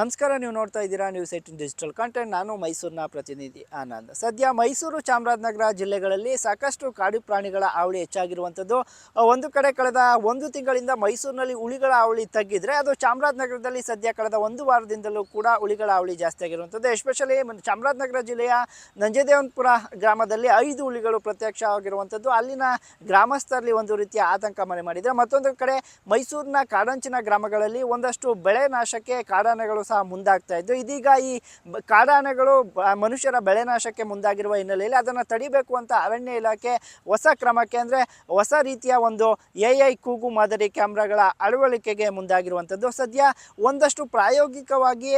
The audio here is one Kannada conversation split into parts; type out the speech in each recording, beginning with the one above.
ನಮಸ್ಕಾರ. ನೀವು ನೋಡ್ತಾ ಇದ್ದೀರಾ ನ್ಯೂಸ್ 18 ಡಿಜಿಟಲ್ ಕಂಟೆಂಟ್. ನಾನು ಮೈಸೂರಿನ ಪ್ರತಿನಿಧಿ ಆನಂದ್. ಸದ್ಯ ಮೈಸೂರು, ಚಾಮರಾಜನಗರ ಜಿಲ್ಲೆಗಳಲ್ಲಿ ಸಾಕಷ್ಟು ಕಾಡು ಪ್ರಾಣಿಗಳ ಹಾವಳಿ ಹೆಚ್ಚಾಗಿರುವಂಥದ್ದು. ಒಂದು ಕಡೆ ಕಳೆದ ಒಂದು ತಿಂಗಳಿಂದ ಮೈಸೂರಿನಲ್ಲಿ ಹುಲಿಗಳ ಹಾವಳಿ ತಗ್ಗಿದ್ರೆ, ಅದು ಚಾಮರಾಜನಗರದಲ್ಲಿ ಸದ್ಯ ಕಳೆದ ಒಂದು ವಾರದಿಂದಲೂ ಕೂಡ ಹುಲಿಗಳ ಹಾವಳಿ ಜಾಸ್ತಿ ಆಗಿರುವಂಥದ್ದು. ಎಸ್ಪೆಷಲಿ ಚಾಮರಾಜನಗರ ಜಿಲ್ಲೆಯ ನಂಜದೇವನಪುರ ಗ್ರಾಮದಲ್ಲಿ 5 ಹುಲಿಗಳು ಪ್ರತ್ಯಕ್ಷ ಆಗಿರುವಂಥದ್ದು. ಅಲ್ಲಿನ ಗ್ರಾಮಸ್ಥರಲ್ಲಿ ಒಂದು ರೀತಿಯ ಆತಂಕ ಮನೆ ಮಾಡಿದರೆ, ಮತ್ತೊಂದು ಕಡೆ ಮೈಸೂರಿನ ಕಾಡಂಚಿನ ಗ್ರಾಮಗಳಲ್ಲಿ ಒಂದಷ್ಟು ಬೆಳೆ ನಾಶಕ್ಕೆ ಕಾಡಾನೆಗಳು ಸಹ ಮುಂದಾಗ್ತಾ ಇದ್ದು, ಇದೀಗ ಈ ಕಾಡಾನೆಗಳು ಮನುಷ್ಯರ ಬೆಳೆ ನಾಶಕ್ಕೆ ಮುಂದಾಗಿರುವ ಹಿನ್ನೆಲೆಯಲ್ಲಿ ಅದನ್ನು ತಡಿಬೇಕು ಅಂತ ಅರಣ್ಯ ಇಲಾಖೆ ಹೊಸ ಕ್ರಮಕ್ಕೆ, ಅಂದರೆ ಹೊಸ ರೀತಿಯ ಒಂದು AI ಕೂಗು ಮಾದರಿ ಕ್ಯಾಮ್ರಾಗಳ ಅಳವಡಿಕೆಗೆ ಮುಂದಾಗಿರುವಂಥದ್ದು. ಸದ್ಯ ಒಂದಷ್ಟು ಪ್ರಾಯೋಗಿಕವಾಗಿ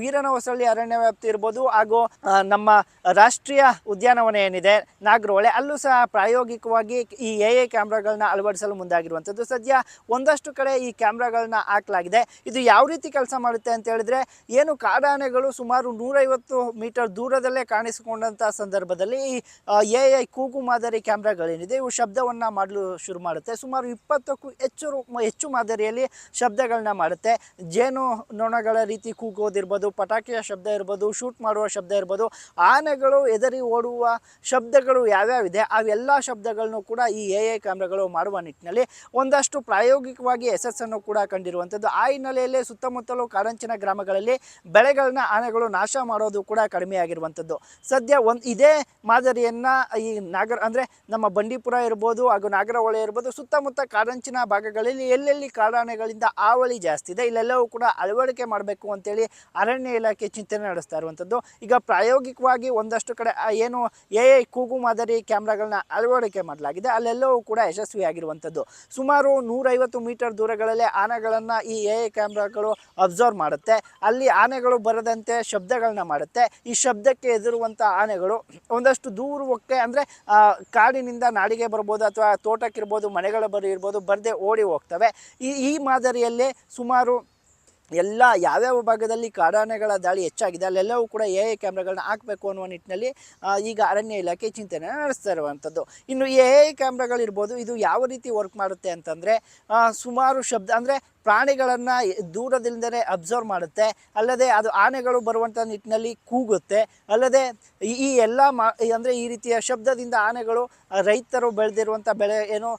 ವೀರನಹೊಸಳ್ಳಿ ಅರಣ್ಯ ವ್ಯಾಪ್ತಿ ಇರ್ಬೋದು, ಹಾಗೂ ನಮ್ಮ ರಾಷ್ಟ್ರೀಯ ಉದ್ಯಾನವನ ಏನಿದೆ ನಾಗರಹೊಳೆ, ಅಲ್ಲೂ ಸಹ ಪ್ರಾಯೋಗಿಕವಾಗಿ ಈ AI ಕ್ಯಾಮ್ರಾಗಳನ್ನ ಅಳವಡಿಸಲು ಮುಂದಾಗಿರುವಂಥದ್ದು. ಸದ್ಯ ಒಂದಷ್ಟು ಕಡೆ ಈ ಕ್ಯಾಮ್ರಾಗಳನ್ನ ಹಾಕಲಾಗಿದೆ. ಇದು ಯಾವ ರೀತಿ ಕೆಲಸ ಮಾಡುತ್ತೆ ಅಂತ ಹೇಳಿದ್ರೆ, ಏನು ಕಾಡಾನೆಗಳು ಸುಮಾರು 150 ಮೀಟರ್ ದೂರದಲ್ಲೇ ಕಾಣಿಸಿಕೊಂಡಂಥ ಸಂದರ್ಭದಲ್ಲಿ ಈ AI ಕೂಗು ಮಾದರಿ ಕ್ಯಾಮ್ರಾಗಳೇನಿದೆ ಇವು ಶಬ್ದವನ್ನು ಮಾಡಲು ಶುರು ಮಾಡುತ್ತೆ. ಸುಮಾರು 20ಕ್ಕೂ ಹೆಚ್ಚು ಮಾದರಿಯಲ್ಲಿ ಶಬ್ದಗಳನ್ನ ಮಾಡುತ್ತೆ. ಜೇನು ನೊಣಗಳ ರೀತಿ ಕೂಗೋದಿರ್ಬೋದು, ಪಟಾಕಿಯ ಶಬ್ದ ಇರ್ಬೋದು, ಶೂಟ್ ಮಾಡುವ ಶಬ್ದ ಇರ್ಬೋದು, ಆನೆಗಳು ಎದರಿ ಓಡುವ ಶಬ್ದಗಳು ಯಾವ್ಯಾವಿದೆ ಅವೆಲ್ಲ ಶಬ್ದಗಳನ್ನು ಕೂಡ ಈ AI ಕ್ಯಾಮ್ರಾಗಳು ಮಾಡುವ ನಿಟ್ಟಿನಲ್ಲಿ ಒಂದಷ್ಟು ಪ್ರಾಯೋಗಿಕವಾಗಿ ಯಶಸ್ಸನ್ನು ಕೂಡ ಕಂಡಿರುವಂಥದ್ದು. ಆ ಹಿನ್ನೆಲೆಯಲ್ಲಿ ಸುತ್ತಮುತ್ತಲೂ ಕಾಡಂಚಿನ ಗ್ರಾಮಗಳಲ್ಲಿ ಬೆಳೆಗಳನ್ನ ಆನೆಗಳು ನಾಶ ಮಾಡೋದು ಕೂಡ ಕಡಿಮೆ ಆಗಿರುವಂಥದ್ದು. ಸದ್ಯ ಇದೇ ಮಾದರಿಯನ್ನು ಈ ಅಂದರೆ ನಮ್ಮ ಬಂಡೀಪುರ ಇರ್ಬೋದು, ಹಾಗೂ ನಾಗರಹೊಳೆ ಇರ್ಬೋದು, ಸುತ್ತಮುತ್ತ ಕಾಡಂಚಿನ ಭಾಗಗಳಲ್ಲಿ ಎಲ್ಲೆಲ್ಲಿ ಕಾಡಾನೆಗಳಿಂದ ಹಾವಳಿ ಜಾಸ್ತಿ ಇದೆ ಇಲ್ಲೆಲ್ಲವೂ ಕೂಡ ಅಳವಡಿಕೆ ಮಾಡಬೇಕು ಅಂತೇಳಿ ಅರಣ್ಯ ಇಲಾಖೆ ಚಿಂತನೆ ನಡೆಸ್ತಾ ಇರುವಂಥದ್ದು. ಈಗ ಪ್ರಾಯೋಗಿಕವಾಗಿ ಒಂದಷ್ಟು ಕಡೆ ಏನು AI ಕೂಗು ಮಾದರಿ ಕ್ಯಾಮ್ರಾಗಳನ್ನ ಅಳವಡಿಕೆ ಮಾಡಲಾಗಿದೆ, ಅಲ್ಲೆಲ್ಲವೂ ಕೂಡ ಯಶಸ್ವಿಯಾಗಿರುವಂಥದ್ದು. ಸುಮಾರು 150 ಮೀಟರ್ ದೂರಗಳಲ್ಲೇ ಆನೆಗಳನ್ನು ಈ AI ಕ್ಯಾಮ್ರಾಗಳು ಅಬ್ಸರ್ವ್ ಮಾಡುತ್ತೆ. ಅಲ್ಲಿ ಆನೆಗಳು ಬರದಂತೆ ಶಬ್ದಗಳನ್ನ ಮಾಡುತ್ತೆ. ಈ ಶಬ್ದಕ್ಕೆ ಎದುರುವಂಥ ಆನೆಗಳು ಒಂದಷ್ಟು ದೂರಕ್ಕೆ, ಅಂದರೆ ಕಾಡಿನಿಂದ ನಾಡಿಗೆ ಬರ್ಬೋದು, ಅಥವಾ ತೋಟಕ್ಕಿರ್ಬೋದು, ಮನೆಗಳ ಬರಿ ಇರ್ಬೋದು, ಬರದೆ ಓಡಿ ಹೋಗ್ತವೆ. ಈ ಮಾದರಿಯಲ್ಲೇ ಸುಮಾರು ಯಾವ್ಯಾವ ಭಾಗದಲ್ಲಿ ಕಾಡಾನೆಗಳ ದಾಳಿ ಹೆಚ್ಚಾಗಿದೆ ಅಲ್ಲೆಲ್ಲವೂ ಕೂಡ AI ಕ್ಯಾಮ್ರಾಗಳನ್ನ ಹಾಕಬೇಕು ಅನ್ನುವ ನಿಟ್ಟಿನಲ್ಲಿ ಈಗ ಅರಣ್ಯ ಇಲಾಖೆ ಚಿಂತನೆ ನಡೆಸ್ತಾ ಇರುವಂಥದ್ದು. ಇನ್ನು ಈ AI ಕ್ಯಾಮ್ರಾಗಳಿರ್ಬೋದು, ಇದು ಯಾವ ರೀತಿ ವರ್ಕ್ ಮಾಡುತ್ತೆ ಅಂತಂದರೆ, ಸುಮಾರು ಶಬ್ದ, ಅಂದರೆ ಪ್ರಾಣಿಗಳನ್ನು ದೂರದಿಂದಲೇ ಅಬ್ಸರ್ವ್ ಮಾಡುತ್ತೆ. ಅಲ್ಲದೆ ಅದು ಆನೆಗಳು ಬರುವಂಥ ನಿಟ್ಟಿನಲ್ಲಿ ಕೂಗುತ್ತೆ. ಅಲ್ಲದೆ ಈ ಎಲ್ಲ ಅಂದರೆ ಈ ರೀತಿಯ ಶಬ್ದದಿಂದ ಆನೆಗಳು ರೈತರು ಬೆಳೆದಿರುವಂಥ ಬೆಳೆ, ಏನು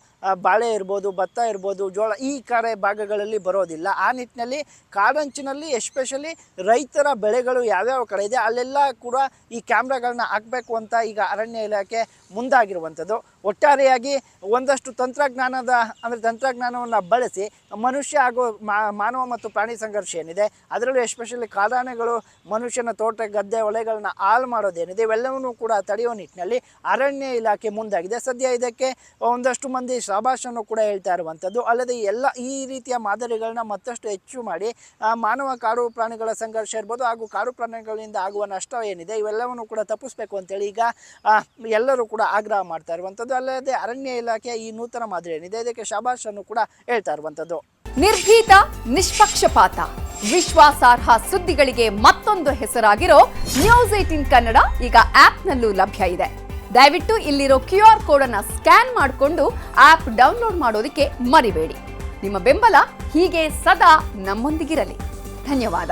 ಬಾಳೆ ಇರ್ಬೋದು, ಭತ್ತ ಇರ್ಬೋದು, ಜೋಳ, ಈ ಕಡೆ ಭಾಗಗಳಲ್ಲಿ ಬರೋದಿಲ್ಲ. ಆ ನಿಟ್ಟಿನಲ್ಲಿ ಕಾಡಂಚಿನಲ್ಲಿ ಎಸ್ಪೆಷಲಿ ರೈತರ ಬೆಳೆಗಳು ಯಾವ್ಯಾವ ಕಡೆ ಇದೆ ಅಲ್ಲೆಲ್ಲ ಕೂಡ ಈ ಕ್ಯಾಮ್ರಾಗಳನ್ನ ಹಾಕಬೇಕು ಅಂತ ಈಗ ಅರಣ್ಯ ಇಲಾಖೆ ಮುಂದಾಗಿರುವಂಥದ್ದು. ಒಟ್ಟಾರೆಯಾಗಿ ಒಂದಷ್ಟು ತಂತ್ರಜ್ಞಾನವನ್ನು ಬಳಸಿ ಮನುಷ್ಯ ಹಾಗೂ ಮಾನವ ಮತ್ತು ಪ್ರಾಣಿ ಸಂಘರ್ಷ ಏನಿದೆ, ಅದರಲ್ಲೂ ಎಸ್ಪೆಷಲಿ ಕಾಡಾನೆಗಳು ಮನುಷ್ಯನ ತೋಟ, ಗದ್ದೆ, ಹೊಳೆಗಳನ್ನ ಹಾಳು ಮಾಡೋದೇನಿದೆ ಇವೆಲ್ಲವನ್ನೂ ಕೂಡ ತಡೆಯೋ ನಿಟ್ಟಿನಲ್ಲಿ ಅರಣ್ಯ ಇಲಾಖೆ ಮುಂದಾಗಿದೆ. ಸದ್ಯ ಇದಕ್ಕೆ ಒಂದಷ್ಟು ಮಂದಿ ಶಾಬಾಷನ್ನು ಕೂಡ ಹೇಳ್ತಾ ಇರುವಂಥದ್ದು. ಅಲ್ಲದೆ ಈ ರೀತಿಯ ಮಾದರಿಗಳನ್ನ ಮತ್ತಷ್ಟು ಹೆಚ್ಚು ಮಾಡಿ ಮಾನವ ಕಾಡು ಪ್ರಾಣಿಗಳ ಸಂಘರ್ಷ ಇರ್ಬೋದು, ಹಾಗೂ ಕಾಡು ಪ್ರಾಣಿಗಳಿಂದ ಆಗುವ ನಷ್ಟ ಏನಿದೆ ಇವೆಲ್ಲವನ್ನು ಕೂಡ ತಪ್ಪಿಸಬೇಕು ಅಂತೇಳಿ ಈಗ ಎಲ್ಲರೂ ಕೂಡ ಆಗ್ರಹ ಮಾಡ್ತಾ ಇರುವಂಥದ್ದು. ಅಲ್ಲದೆ ಅರಣ್ಯ ಇಲಾಖೆ ಈ ನೂತನ ಮಾದರಿ ಏನಿದೆ ಇದಕ್ಕೆ ಶಾಬಾಷನ್ನು ಕೂಡ ಹೇಳ್ತಾ ಇರುವಂಥದ್ದು. ನಿರ್ಭೀತ, ನಿಷ್ಪಕ್ಷಪಾತ, ವಿಶ್ವಾಸಾರ್ಹ ಸುದ್ದಿಗಳಿಗೆ ಮತ್ತೊಂದು ಹೆಸರಾಗಿರೋ ನ್ಯೂಸ್ 18 ಕನ್ನಡ ಈಗ ಆಪ್ನಲ್ಲೂ ಲಭ್ಯ ಇದೆ. ದಯವಿಟ್ಟು ಇಲ್ಲಿರೋ QR ಕೋಡ್ ಅನ್ನು ಸ್ಕ್ಯಾನ್ ಮಾಡಿಕೊಂಡು ಆಪ್ ಡೌನ್ಲೋಡ್ ಮಾಡೋದಕ್ಕೆ ಮರಿಬೇಡಿ. ನಿಮ್ಮ ಬೆಂಬಲ ಹೀಗೆ ಸದಾ ನಮ್ಮೊಂದಿಗಿರಲಿ. ಧನ್ಯವಾದ.